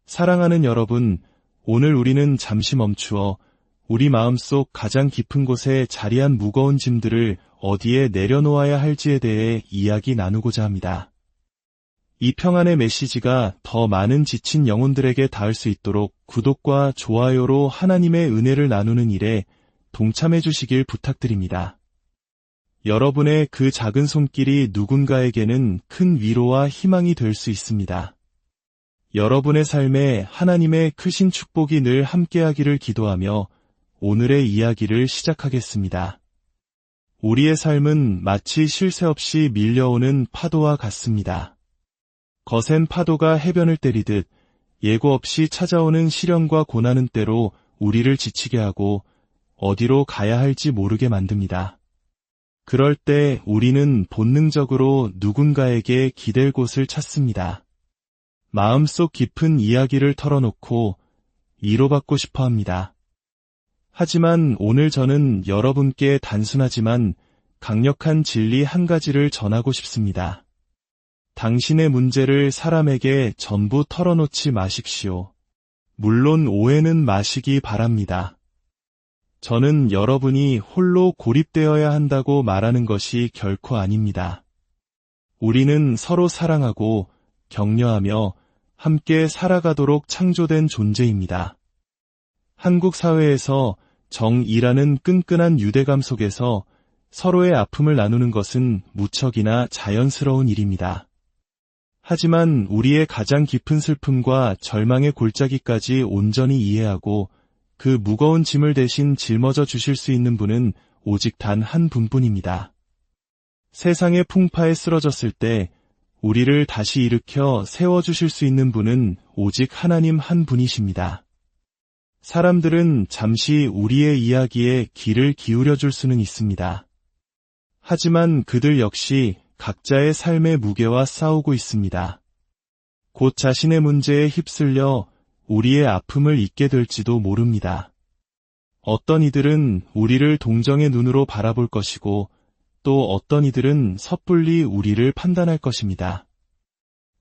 사랑하는 여러분, 오늘 우리는 잠시 멈추어 우리 마음속 가장 깊은 곳에 자리한 무거운 짐들을 어디에 내려놓아야 할지에 대해 이야기 나누고자 합니다. 이 평안의 메시지가 더 많은 지친 영혼들에게 닿을 수 있도록 구독과 좋아요로 하나님의 은혜를 나누는 일에 동참해 주시길 부탁드립니다. 여러분의 그 작은 손길이 누군가에게는 큰 위로와 희망이 될 수 있습니다. 여러분의 삶에 하나님의 크신 축복이 늘 함께하기를 기도하며 오늘의 이야기를 시작하겠습니다. 우리의 삶은 마치 쉴 새 없이 밀려오는 파도와 같습니다. 거센 파도가 해변을 때리듯 예고 없이 찾아오는 시련과 고난은 때로 우리를 지치게 하고 어디로 가야 할지 모르게 만듭니다. 그럴 때 우리는 본능적으로 누군가에게 기댈 곳을 찾습니다. 마음속 깊은 이야기를 털어놓고 위로받고 싶어 합니다. 하지만 오늘 저는 여러분께 단순하지만 강력한 진리 한 가지를 전하고 싶습니다. 당신의 문제를 사람에게 전부 털어놓지 마십시오. 물론 오해는 마시기 바랍니다. 저는 여러분이 홀로 고립되어야 한다고 말하는 것이 결코 아닙니다. 우리는 서로 사랑하고 격려하며 함께 살아가도록 창조된 존재입니다. 한국 사회에서 정이라는 끈끈한 유대감 속에서 서로의 아픔을 나누는 것은 무척이나 자연스러운 일입니다. 하지만 우리의 가장 깊은 슬픔과 절망의 골짜기까지 온전히 이해하고 그 무거운 짐을 대신 짊어져 주실 수 있는 분은 오직 단 한 분뿐입니다. 세상의 풍파에 쓰러졌을 때 우리를 다시 일으켜 세워주실 수 있는 분은 오직 하나님 한 분이십니다. 사람들은 잠시 우리의 이야기에 귀를 기울여 줄 수는 있습니다. 하지만 그들 역시 각자의 삶의 무게와 싸우고 있습니다. 곧 자신의 문제에 휩쓸려 우리의 아픔을 잊게 될지도 모릅니다. 어떤 이들은 우리를 동정의 눈으로 바라볼 것이고 또 어떤 이들은 섣불리 우리를 판단할 것입니다.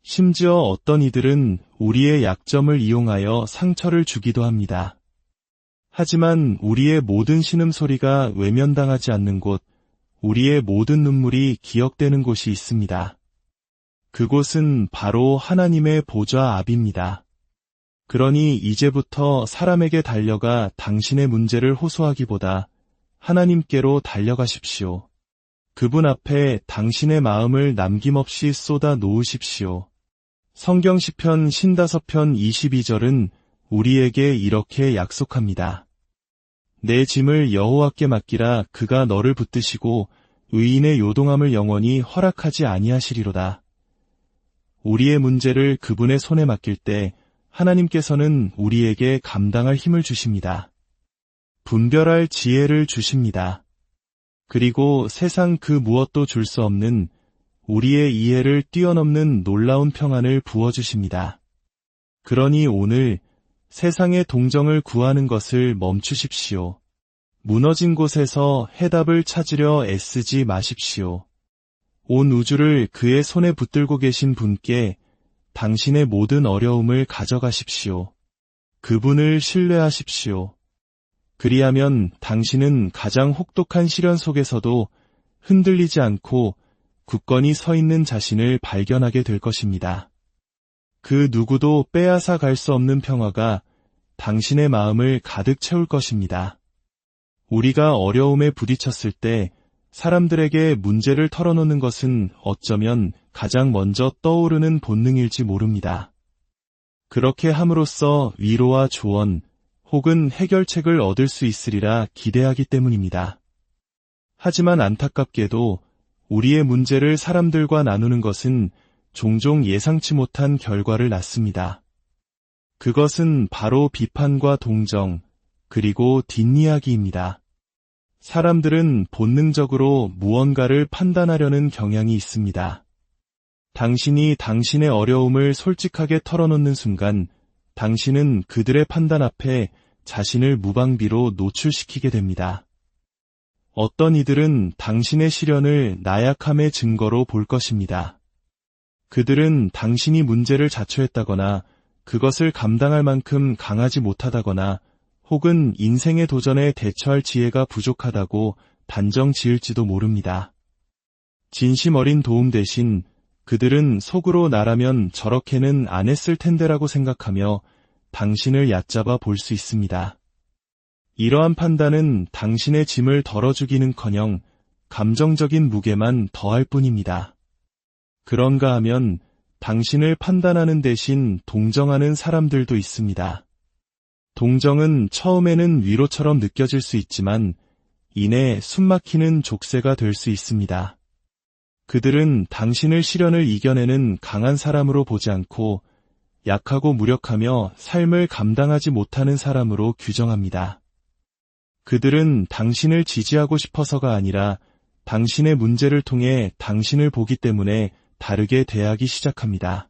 심지어 어떤 이들은 우리의 약점을 이용하여 상처를 주기도 합니다. 하지만 우리의 모든 신음소리가 외면당하지 않는 곳, 우리의 모든 눈물이 기억되는 곳이 있습니다. 그곳은 바로 하나님의 보좌 앞입니다. 그러니 이제부터 사람에게 달려가 당신의 문제를 호소하기보다 하나님께로 달려가십시오. 그분 앞에 당신의 마음을 남김없이 쏟아 놓으십시오. 성경 시편 55편 22절은 우리에게 이렇게 약속합니다. 내 짐을 여호와께 맡기라. 그가 너를 붙드시고 의인의 요동함을 영원히 허락하지 아니하시리로다. 우리의 문제를 그분의 손에 맡길 때 하나님께서는 우리에게 감당할 힘을 주십니다. 분별할 지혜를 주십니다. 그리고 세상 그 무엇도 줄 수 없는 우리의 이해를 뛰어넘는 놀라운 평안을 부어주십니다. 그러니 오늘 세상의 동정을 구하는 것을 멈추십시오. 무너진 곳에서 해답을 찾으려 애쓰지 마십시오. 온 우주를 그의 손에 붙들고 계신 분께 당신의 모든 어려움을 가져가십시오. 그분을 신뢰하십시오. 그리하면 당신은 가장 혹독한 시련 속에서도 흔들리지 않고 굳건히 서 있는 자신을 발견하게 될 것입니다. 그 누구도 빼앗아 갈 수 없는 평화가 당신의 마음을 가득 채울 것입니다. 우리가 어려움에 부딪혔을 때 사람들에게 문제를 털어놓는 것은 어쩌면 가장 먼저 떠오르는 본능일지 모릅니다. 그렇게 함으로써 위로와 조언 혹은 해결책을 얻을 수 있으리라 기대하기 때문입니다. 하지만 안타깝게도 우리의 문제를 사람들과 나누는 것은 종종 예상치 못한 결과를 낳습니다. 그것은 바로 비판과 동정, 그리고 뒷이야기입니다. 사람들은 본능적으로 무언가를 판단하려는 경향이 있습니다. 당신이 당신의 어려움을 솔직하게 털어놓는 순간 당신은 그들의 판단 앞에 자신을 무방비로 노출시키게 됩니다. 어떤 이들은 당신의 시련을 나약함의 증거로 볼 것입니다. 그들은 당신이 문제를 자초했다거나 그것을 감당할 만큼 강하지 못하다거나 혹은 인생의 도전에 대처할 지혜가 부족하다고 단정 지을지도 모릅니다. 진심 어린 도움 대신 그들은 속으로 나라면 저렇게는 안 했을 텐데라고 생각하며 당신을 얕잡아 볼 수 있습니다. 이러한 판단은 당신의 짐을 덜어주기는커녕 감정적인 무게만 더할 뿐입니다. 그런가 하면 당신을 판단하는 대신 동정하는 사람들도 있습니다. 동정은 처음에는 위로처럼 느껴질 수 있지만 이내 숨막히는 족쇄가 될 수 있습니다. 그들은 당신을 시련을 이겨내는 강한 사람으로 보지 않고 약하고 무력하며 삶을 감당하지 못하는 사람으로 규정합니다. 그들은 당신을 지지하고 싶어서가 아니라 당신의 문제를 통해 당신을 보기 때문에 다르게 대하기 시작합니다.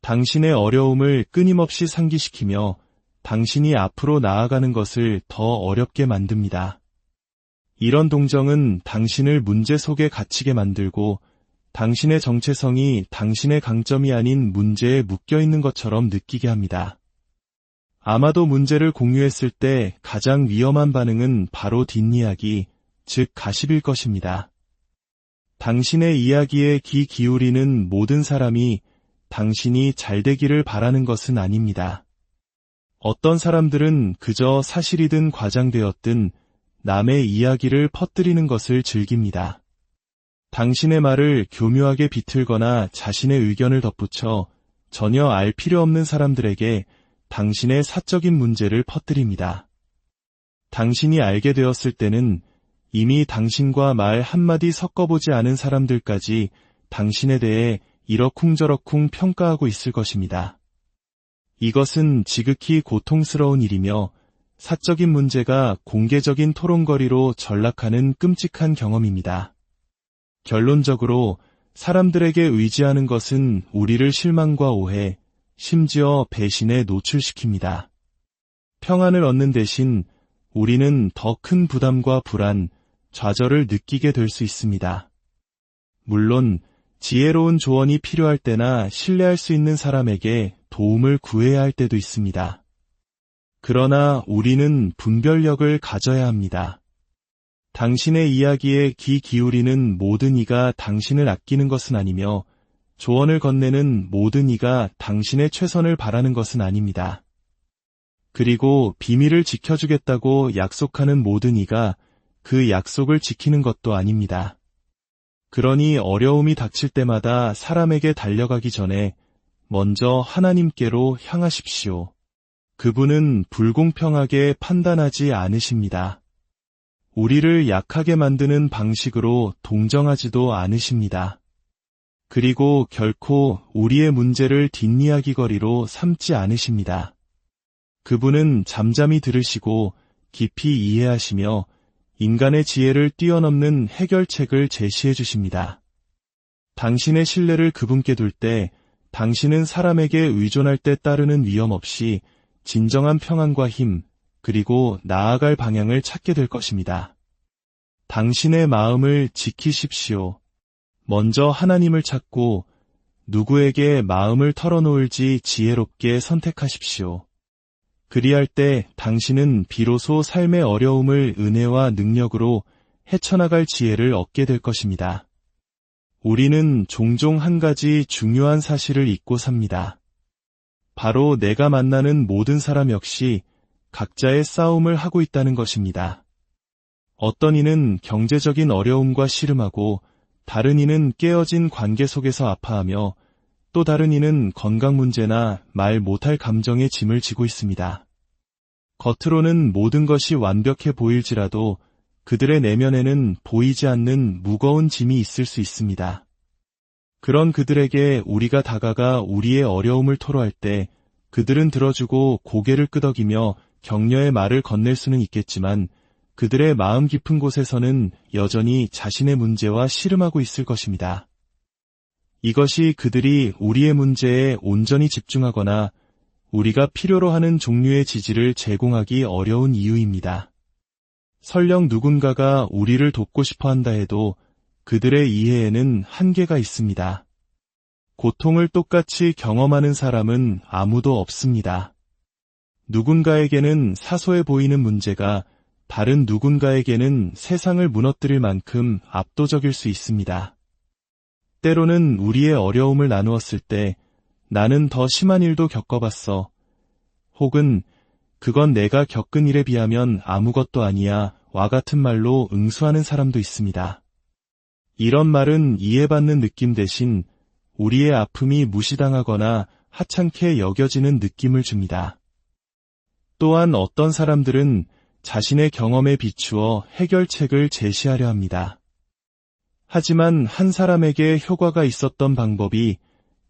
당신의 어려움을 끊임없이 상기시키며 당신이 앞으로 나아가는 것을 더 어렵게 만듭니다. 이런 동정은 당신을 문제 속에 갇히게 만들고 당신의 정체성이 당신의 강점이 아닌 문제에 묶여있는 것처럼 느끼게 합니다. 아마도 문제를 공유했을 때 가장 위험한 반응은 바로 뒷이야기, 즉 가십일 것입니다. 당신의 이야기에 귀 기울이는 모든 사람이 당신이 잘되기를 바라는 것은 아닙니다. 어떤 사람들은 그저 사실이든 과장되었든 남의 이야기를 퍼뜨리는 것을 즐깁니다. 당신의 말을 교묘하게 비틀거나 자신의 의견을 덧붙여 전혀 알 필요 없는 사람들에게 당신의 사적인 문제를 퍼뜨립니다. 당신이 알게 되었을 때는 이미 당신과 말 한마디 섞어보지 않은 사람들까지 당신에 대해 이러쿵저러쿵 평가하고 있을 것입니다. 이것은 지극히 고통스러운 일이며 사적인 문제가 공개적인 토론거리로 전락하는 끔찍한 경험입니다. 결론적으로 사람들에게 의지하는 것은 우리를 실망과 오해, 심지어 배신에 노출시킵니다. 평안을 얻는 대신 우리는 더 큰 부담과 불안, 좌절을 느끼게 될 수 있습니다. 물론 지혜로운 조언이 필요할 때나 신뢰할 수 있는 사람에게 도움을 구해야 할 때도 있습니다. 그러나 우리는 분별력을 가져야 합니다. 당신의 이야기에 귀 기울이는 모든 이가 당신을 아끼는 것은 아니며 조언을 건네는 모든 이가 당신의 최선을 바라는 것은 아닙니다. 그리고 비밀을 지켜주겠다고 약속하는 모든 이가 그 약속을 지키는 것도 아닙니다. 그러니 어려움이 닥칠 때마다 사람에게 달려가기 전에 먼저 하나님께로 향하십시오. 그분은 불공평하게 판단하지 않으십니다. 우리를 약하게 만드는 방식으로 동정하지도 않으십니다. 그리고 결코 우리의 문제를 뒷이야기거리로 삼지 않으십니다. 그분은 잠잠히 들으시고 깊이 이해하시며 인간의 지혜를 뛰어넘는 해결책을 제시해 주십니다. 당신의 신뢰를 그분께 둘 때 당신은 사람에게 의존할 때 따르는 위험 없이 진정한 평안과 힘, 그리고 나아갈 방향을 찾게 될 것입니다. 당신의 마음을 지키십시오. 먼저 하나님을 찾고 누구에게 마음을 털어놓을지 지혜롭게 선택하십시오. 그리할 때 당신은 비로소 삶의 어려움을 은혜와 능력으로 헤쳐나갈 지혜를 얻게 될 것입니다. 우리는 종종 한 가지 중요한 사실을 잊고 삽니다. 바로 내가 만나는 모든 사람 역시 각자의 싸움을 하고 있다는 것입니다. 어떤 이는 경제적인 어려움과 씨름하고 다른 이는 깨어진 관계 속에서 아파하며 또 다른 이는 건강 문제나 말 못할 감정의 짐을 지고 있습니다. 겉으로는 모든 것이 완벽해 보일지라도 그들의 내면에는 보이지 않는 무거운 짐이 있을 수 있습니다. 그런 그들에게 우리가 다가가 우리의 어려움을 토로할 때 그들은 들어주고 고개를 끄덕이며 격려의 말을 건넬 수는 있겠지만 그들의 마음 깊은 곳에서는 여전히 자신의 문제와 씨름하고 있을 것입니다. 이것이 그들이 우리의 문제에 온전히 집중하거나 우리가 필요로 하는 종류의 지지를 제공하기 어려운 이유입니다. 설령 누군가가 우리를 돕고 싶어 한다 해도 그들의 이해에는 한계가 있습니다. 고통을 똑같이 경험하는 사람은 아무도 없습니다. 누군가에게는 사소해 보이는 문제가 다른 누군가에게는 세상을 무너뜨릴 만큼 압도적일 수 있습니다. 때로는 우리의 어려움을 나누었을 때 나는 더 심한 일도 겪어봤어. 혹은 그건 내가 겪은 일에 비하면 아무것도 아니야 와 같은 말로 응수하는 사람도 있습니다. 이런 말은 이해받는 느낌 대신 우리의 아픔이 무시당하거나 하찮게 여겨지는 느낌을 줍니다. 또한 어떤 사람들은 자신의 경험에 비추어 해결책을 제시하려 합니다. 하지만 한 사람에게 효과가 있었던 방법이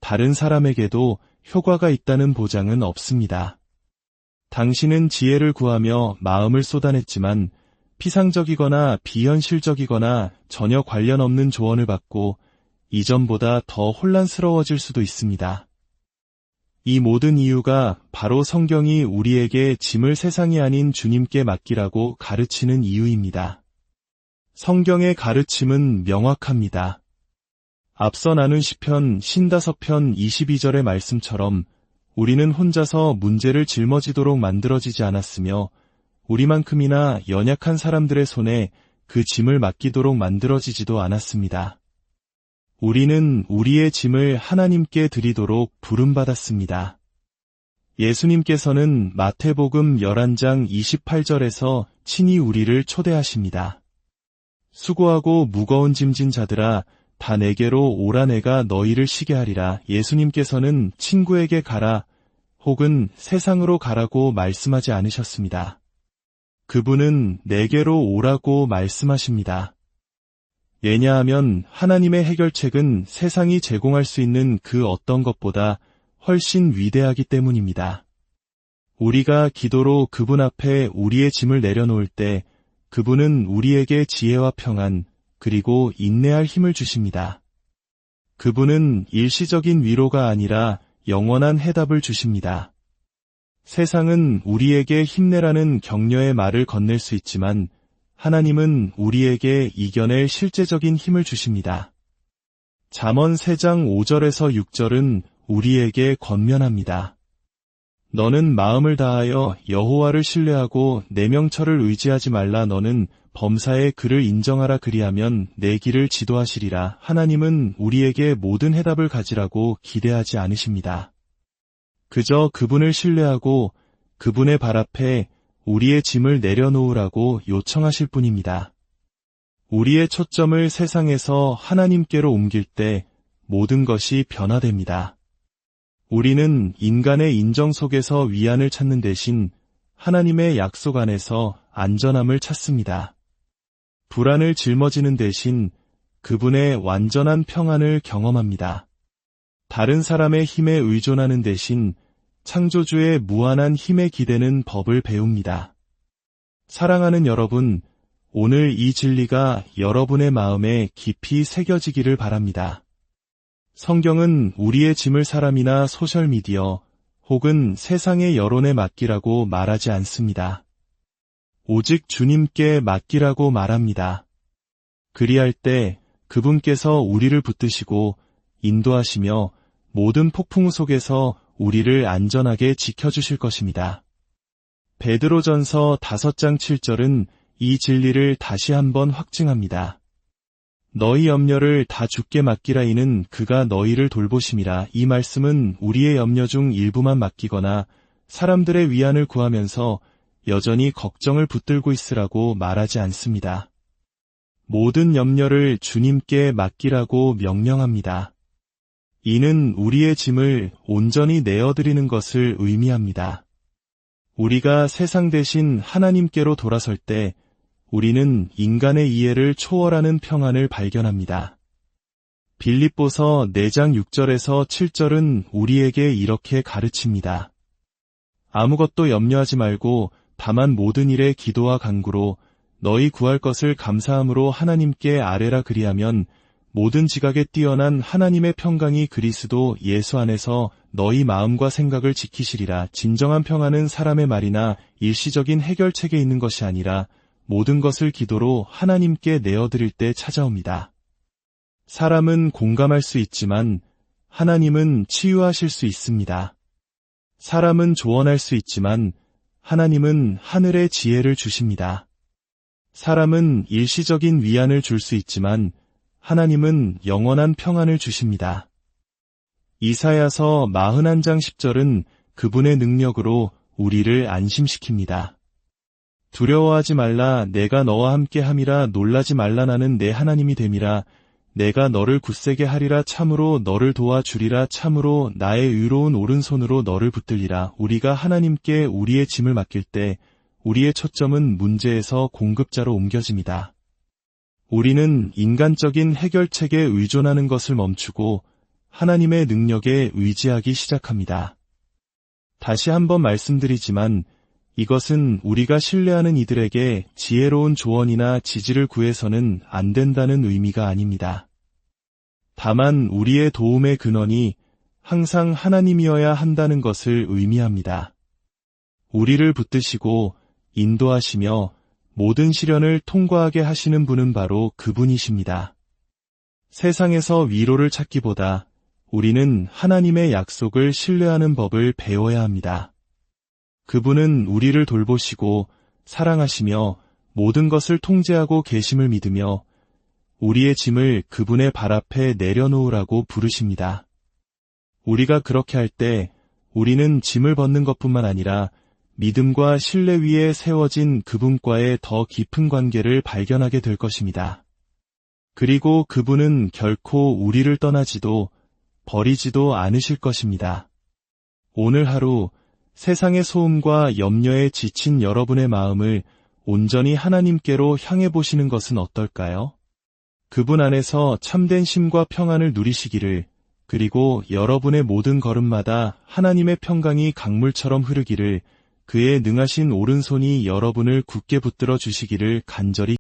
다른 사람에게도 효과가 있다는 보장은 없습니다. 당신은 지혜를 구하며 마음을 쏟아냈지만 피상적이거나 비현실적이거나 전혀 관련 없는 조언을 받고 이전보다 더 혼란스러워질 수도 있습니다. 이 모든 이유가 바로 성경이 우리에게 짐을 세상이 아닌 주님께 맡기라고 가르치는 이유입니다. 성경의 가르침은 명확합니다. 앞서 나눈 시편 55편 22절의 말씀처럼 우리는 혼자서 문제를 짊어지도록 만들어지지 않았으며 우리만큼이나 연약한 사람들의 손에 그 짐을 맡기도록 만들어지지도 않았습니다. 우리는 우리의 짐을 하나님께 드리도록 부름받았습니다. 예수님께서는 마태복음 11장 28절에서 친히 우리를 초대하십니다. 수고하고 무거운 짐진 자들아 다 내게로 오라 내가 너희를 쉬게 하리라. 예수님께서는 친구에게 가라 혹은 세상으로 가라고 말씀하지 않으셨습니다. 그분은 내게로 오라고 말씀하십니다. 왜냐하면 하나님의 해결책은 세상이 제공할 수 있는 그 어떤 것보다 훨씬 위대하기 때문입니다. 우리가 기도로 그분 앞에 우리의 짐을 내려놓을 때 그분은 우리에게 지혜와 평안 그리고 인내할 힘을 주십니다. 그분은 일시적인 위로가 아니라 영원한 해답을 주십니다. 세상은 우리에게 힘내라는 격려의 말을 건넬 수 있지만 하나님은 우리에게 이겨낼 실제적인 힘을 주십니다. 잠언 3장 5절에서 6절은 우리에게 권면합니다. 너는 마음을 다하여 여호와를 신뢰하고 내 명철을 의지하지 말라. 너는 범사에 그를 인정하라. 그리하면 내 길을 지도하시리라. 하나님은 우리에게 모든 해답을 가지라고 기대하지 않으십니다. 그저 그분을 신뢰하고 그분의 발 앞에 우리의 짐을 내려놓으라고 요청하실 뿐입니다. 우리의 초점을 세상에서 하나님께로 옮길 때 모든 것이 변화됩니다. 우리는 인간의 인정 속에서 위안을 찾는 대신 하나님의 약속 안에서 안전함을 찾습니다. 불안을 짊어지는 대신 그분의 완전한 평안을 경험합니다. 다른 사람의 힘에 의존하는 대신 창조주의 무한한 힘에 기대는 법을 배웁니다. 사랑하는 여러분, 오늘 이 진리가 여러분의 마음에 깊이 새겨지기를 바랍니다. 성경은 우리의 짐을 사람이나 소셜미디어 혹은 세상의 여론에 맡기라고 말하지 않습니다. 오직 주님께 맡기라고 말합니다. 그리할 때 그분께서 우리를 붙드시고 인도하시며 모든 폭풍 속에서 우리를 안전하게 지켜주실 것입니다. 베드로전서 5장 7절은 이 진리를 다시 한번 확증합니다. 너희 염려를 다 주께 맡기라. 이는 그가 너희를 돌보심이라. 이 말씀은 우리의 염려 중 일부만 맡기거나 사람들의 위안을 구하면서 여전히 걱정을 붙들고 있으라고 말하지 않습니다. 모든 염려를 주님께 맡기라고 명령합니다. 이는 우리의 짐을 온전히 내어드리는 것을 의미합니다. 우리가 세상 대신 하나님께로 돌아설 때 우리는 인간의 이해를 초월하는 평안을 발견합니다. 빌립보서 4장 6절에서 7절은 우리에게 이렇게 가르칩니다. 아무것도 염려하지 말고 다만 모든 일에 기도와 간구로 너희 구할 것을 감사함으로 하나님께 아뢰라. 그리하면 모든 지각에 뛰어난 하나님의 평강이 그리스도 예수 안에서 너희 마음과 생각을 지키시리라. 진정한 평안은 사람의 말이나 일시적인 해결책에 있는 것이 아니라 모든 것을 기도로 하나님께 내어드릴 때 찾아옵니다. 사람은 공감할 수 있지만 하나님은 치유하실 수 있습니다. 사람은 조언할 수 있지만 하나님은 하늘의 지혜를 주십니다. 사람은 일시적인 위안을 줄 수 있지만 하나님은 영원한 평안을 주십니다. 이사야서 41장 10절은 그분의 능력으로 우리를 안심시킵니다. 두려워하지 말라, 내가 너와 함께 함이라. 놀라지 말라, 나는 내 하나님이 됨이라. 내가 너를 굳세게 하리라. 참으로 너를 도와주리라. 참으로 나의 의로운 오른손으로 너를 붙들리라. 우리가 하나님께 우리의 짐을 맡길 때 우리의 초점은 문제에서 공급자로 옮겨집니다. 우리는 인간적인 해결책에 의존하는 것을 멈추고 하나님의 능력에 의지하기 시작합니다. 다시 한번 말씀드리지만 이것은 우리가 신뢰하는 이들에게 지혜로운 조언이나 지지를 구해서는 안 된다는 의미가 아닙니다. 다만 우리의 도움의 근원이 항상 하나님이어야 한다는 것을 의미합니다. 우리를 붙드시고 인도하시며 모든 시련을 통과하게 하시는 분은 바로 그분이십니다. 세상에서 위로를 찾기보다 우리는 하나님의 약속을 신뢰하는 법을 배워야 합니다. 그분은 우리를 돌보시고 사랑하시며 모든 것을 통제하고 계심을 믿으며 우리의 짐을 그분의 발 앞에 내려놓으라고 부르십니다. 우리가 그렇게 할 때 우리는 짐을 벗는 것뿐만 아니라 믿음과 신뢰 위에 세워진 그분과의 더 깊은 관계를 발견하게 될 것입니다. 그리고 그분은 결코 우리를 떠나지도 버리지도 않으실 것입니다. 오늘 하루 세상의 소음과 염려에 지친 여러분의 마음을 온전히 하나님께로 향해 보시는 것은 어떨까요? 그분 안에서 참된 쉼과 평안을 누리시기를, 그리고 여러분의 모든 걸음마다 하나님의 평강이 강물처럼 흐르기를, 그의 능하신 오른손이 여러분을 굳게 붙들어 주시기를 간절히